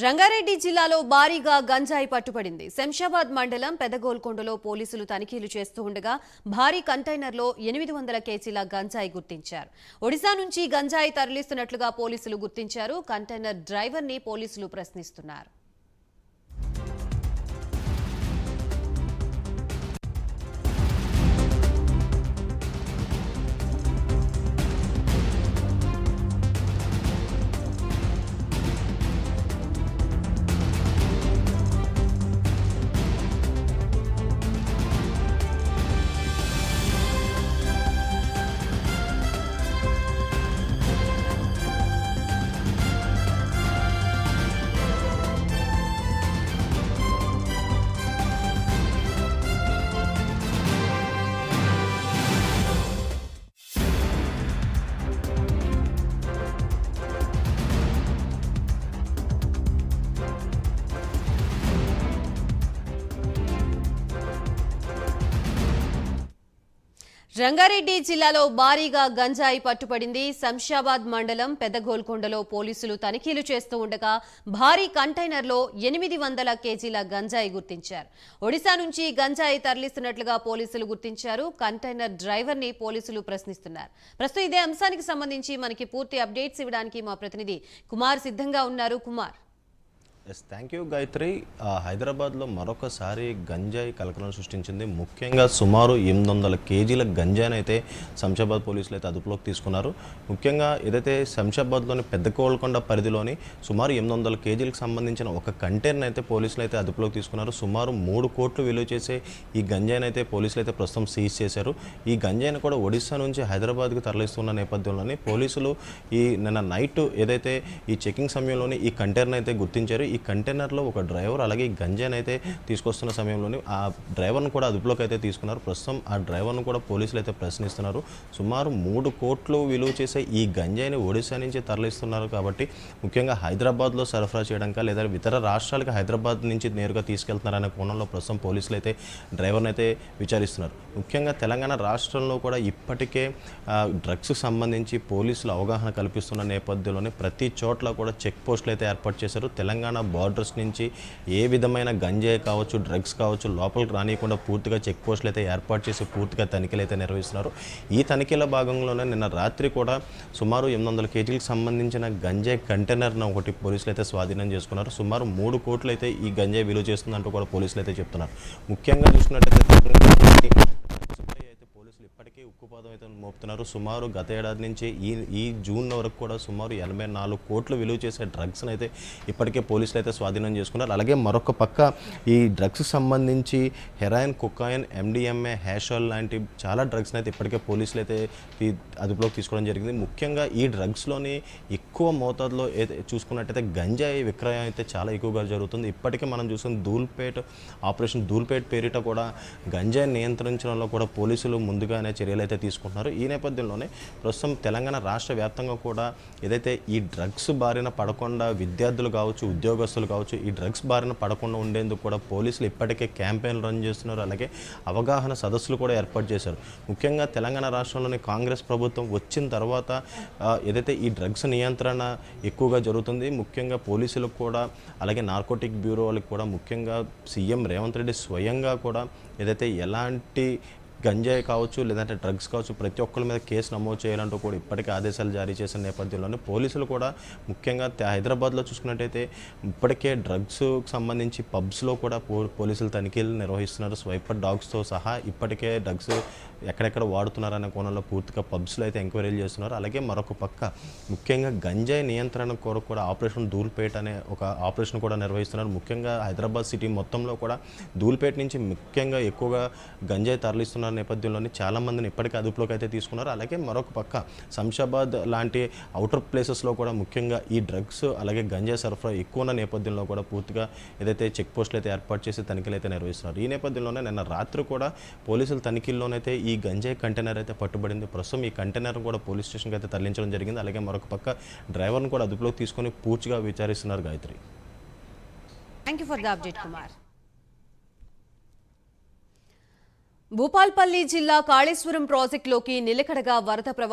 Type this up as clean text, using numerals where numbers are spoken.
రంగారెడ్డి జిల్లాలో భారీగా గంజాయి పట్టుబడింది. శంషాబాద్ మండలం పెదగోల్కొండలో పోలీసులు తనిఖీలు చేస్తూ ఉండగా భారీ కంటైనర్లో 800 కేజీల గంజాయి గుర్తించారు. ఒడిశా నుంచి గంజాయి తరలిస్తున్నట్లుగా పోలీసులు గుర్తించారు. కంటైనర్ డ్రైవర్ని పోలీసులు ప్రశ్నిస్తున్నారు. రంగారెడ్డి జిల్లాలో భారీగా గంజాయి పట్టుబడింది. శంషాబాద్ మండలం పెదగోల్కొండలో పోలీసులు తనిఖీలు చేస్తూ ఉండగా భారీ కంటైనర్లో 800 కేజీల గంజాయి గుర్తించారు. ఒడిశా నుంచి గంజాయి తరలిస్తున్నట్లుగా పోలీసులు గుర్తించారు. కంటైనర్ డ్రైవర్ని పోలీసులు ప్రశ్నిస్తున్నారు. ప్రస్తుతం ఇదే అంశానికి సంబంధించి మనకి పూర్తి అప్డేట్స్ ఇవ్వడానికి మా ప్రతినిధి కుమార్ సిద్ధంగా ఉన్నారు. కుమార్. Thank you Gayatri. హైదరాబాద్లో మరొకసారి గంజాయి కలకలం సృష్టించింది. ముఖ్యంగా సుమారు 800 కేజీల గంజాయిని అయితే శంషాబాద్ పోలీసులు అయితే అదుపులోకి తీసుకున్నారు. ముఖ్యంగా ఏదైతే శంషాబాద్లోని పెద్దకోల్కొండ పరిధిలోని సుమారు 800 కేజీలకు సంబంధించిన ఒక కంటైనర్ అయితే పోలీసులు అయితే అదుపులోకి తీసుకున్నారు. సుమారు 3 కోట్లు విలువ చేసే ఈ గంజాయిని అయితే పోలీసులు అయితే ప్రస్తుతం సీజ్ చేశారు. ఈ గంజాయిని కూడా ఒడిశా నుంచి హైదరాబాద్కు తరలిస్తున్న నేపథ్యంలోని పోలీసులు నిన్న నైట్ ఏదైతే ఈ చెకింగ్ సమయంలోని ఈ కంటైనర్ అయితే గుర్తించారు. ఈ కంటైనర్లో ఒక డ్రైవర్ అలాగే ఈ గంజాయిని అయితే తీసుకొస్తున్న సమయంలోని ఆ డ్రైవర్ను కూడా అదుపులోకి అయితే తీసుకున్నారు. ప్రస్తుతం ఆ డ్రైవర్ను కూడా పోలీసులు అయితే ప్రశ్నిస్తున్నారు. సుమారు 3 కోట్లు విలువ చేసే ఈ గంజాయిని ఒడిశా నుంచి తరలిస్తున్నారు కాబట్టి ముఖ్యంగా హైదరాబాద్లో సరఫరా చేయడానికి లేదా ఇతర రాష్ట్రాలకు హైదరాబాద్ నుంచి నేరుగా తీసుకెళ్తున్నారనే కోణంలో ప్రస్తుతం పోలీసులు అయితే డ్రైవర్ని అయితే విచారిస్తున్నారు. ముఖ్యంగా తెలంగాణ రాష్ట్రంలో కూడా ఇప్పటికే డ్రగ్స్కి సంబంధించి పోలీసులు అవగాహన కల్పిస్తున్న నేపథ్యంలోనే ప్రతి చోట్ల కూడా చెక్ పోస్టులు అయితే ఏర్పాటు చేశారు. తెలంగాణ బార్డర్స్ నుంచి ఏ విధమైన గంజాయి కావచ్చు, డ్రగ్స్ కావచ్చు లోపలికి రానియకుండా పూర్తిగా చెక్ పోస్టులు అయితే ఏర్పాటు చేసి పూర్తిగా తనిఖీలు అయితే నిర్వహిస్తున్నారు. ఈ తనిఖీల భాగంలోనే నిన్న రాత్రి కూడా సుమారు 800 కేజీలకు సంబంధించిన గంజాయి కంటైనర్ను ఒకటి పోలీసులు అయితే స్వాధీనం చేసుకున్నారు. సుమారు 3 కోట్లు అయితే ఈ గంజాయి విలువ చేస్తుందంటూ కూడా పోలీసులు అయితే చెప్తున్నారు. ముఖ్యంగా చూసుకున్నట్టయితే పోలీసులు ఇప్పటికే ఉక్కుపాదం అయితే మోపుతున్నారు. సుమారు గత ఏడాది నుంచి ఈ జూన్ వరకు కూడా సుమారు 84 కోట్లు విలువ చేసే డ్రగ్స్ని అయితే ఇప్పటికే పోలీసులు అయితే స్వాధీనం చేసుకున్నారు. అలాగే మరొక పక్క ఈ డ్రగ్స్కి సంబంధించి హెరాయిన్, కొకాయిన్, MDMA, హ్యాషాల్ లాంటి చాలా డ్రగ్స్ని అయితే ఇప్పటికే పోలీసులు అయితే అదుపులోకి తీసుకోవడం జరిగింది. ముఖ్యంగా ఈ డ్రగ్స్లోని ఎక్కువ మోతాదులో చూసుకున్నట్టయితే గంజాయి విక్రయం అయితే చాలా ఎక్కువగా జరుగుతుంది. ఇప్పటికే మనం చూసిన ఆపరేషన్ ధూల్పేట్ పేరిట కూడా గంజాయి నియంత్రించడంలో కూడా పోలీసులు ముందుగానే చర్యలు అయితే తీసుకుంటున్నారు. ఈ నేపథ్యంలోనే ప్రస్తుతం తెలంగాణ రాష్ట్ర వ్యాప్తంగా కూడా ఏదైతే ఈ డ్రగ్స్ బారిన పడకుండా విద్యార్థులు కావచ్చు, ఉద్యోగస్తులు కావచ్చు ఈ డ్రగ్స్ బారిన పడకుండా ఉండేందుకు కూడా పోలీసులు ఇప్పటికే క్యాంపెయిన్లు రన్ చేస్తున్నారు. అలాగే అవగాహన సదస్సులు కూడా ఏర్పాటు చేశారు. ముఖ్యంగా తెలంగాణ రాష్ట్రంలోని కాంగ్రెస్ ప్రభుత్వం వచ్చిన తర్వాత ఏదైతే ఈ డ్రగ్స్ నియంత్రణ ఎక్కువగా జరుగుతుంది. ముఖ్యంగా పోలీసులకు కూడా అలాగే నార్కోటిక్ బ్యూరో వాళ్ళకి కూడా ముఖ్యంగా సీఎం రేవంత్ రెడ్డి స్వయంగా కూడా ఏదైతే ఎలాంటి గంజాయి కావచ్చు లేదంటే డ్రగ్స్ కావచ్చు ప్రతి ఒక్కరి మీద కేసు నమోదు చేయాలంటూ కూడా ఇప్పటికే ఆదేశాలు జారీ చేసిన నేపథ్యంలోనే పోలీసులు కూడా ముఖ్యంగా హైదరాబాద్లో చూసుకున్నట్టయితే ఇప్పటికే డ్రగ్స్కి సంబంధించి పబ్స్లో కూడా పోలీసులు తనిఖీలు నిర్వహిస్తున్నారు. స్వైపర్ డాగ్స్తో సహా ఇప్పటికే డ్రగ్స్ ఎక్కడెక్కడ వాడుతున్నారనే కోణంలో పూర్తిగా పబ్స్లో అయితే ఎంక్వైరీలు చేస్తున్నారు. అలాగే మరొక పక్క ముఖ్యంగా గంజాయి నియంత్రణ కొరకు కూడా ఆపరేషన్ ధూల్పేట్ అనే ఒక ఆపరేషన్ కూడా నిర్వహిస్తున్నారు. ముఖ్యంగా హైదరాబాద్ సిటీ మొత్తంలో కూడా ధూల్పేట్ నుంచి ముఖ్యంగా ఎక్కువగా గంజాయి తరలిస్తున్నారు నేపథ్యంలోనే చాలామందిని ఇప్పటికే అదుపులోకి అయితే తీసుకున్నారు. అలాగే మరొక పక్క శంషాబాద్ లాంటి అవుటర్ ప్లేసెస్లో కూడా ముఖ్యంగా ఈ డ్రగ్స్ అలాగే గంజాయి సరఫరా ఎక్కువ ఉన్న నేపథ్యంలో కూడా పూర్తిగా ఏదైతే చెక్ పోస్టులు అయితే ఏర్పాటు చేసి తనిఖీలు అయితే నిర్వహిస్తున్నారు. ఈ నేపథ్యంలోనే నిన్న రాత్రి కూడా పోలీసుల తనిఖీల్లోనైతే ఈ గంజాయి కంటైనర్ అయితే పట్టుబడింది. ప్రస్తుతం ఈ కంటైనర్ కూడా పోలీస్ స్టేషన్కి అయితే తరలించడం జరిగింది. అలాగే మరొక పక్క డ్రైవర్ను కూడా అదుపులోకి తీసుకొని పూర్తిగా విచారిస్తున్నారు. Gayatri, thank you for the update Kumar. Bhupalpally జిల్లా కాళేశ్వరం ప్రాజెక్టులోకి నిలకడగా వరద ప్రవాహం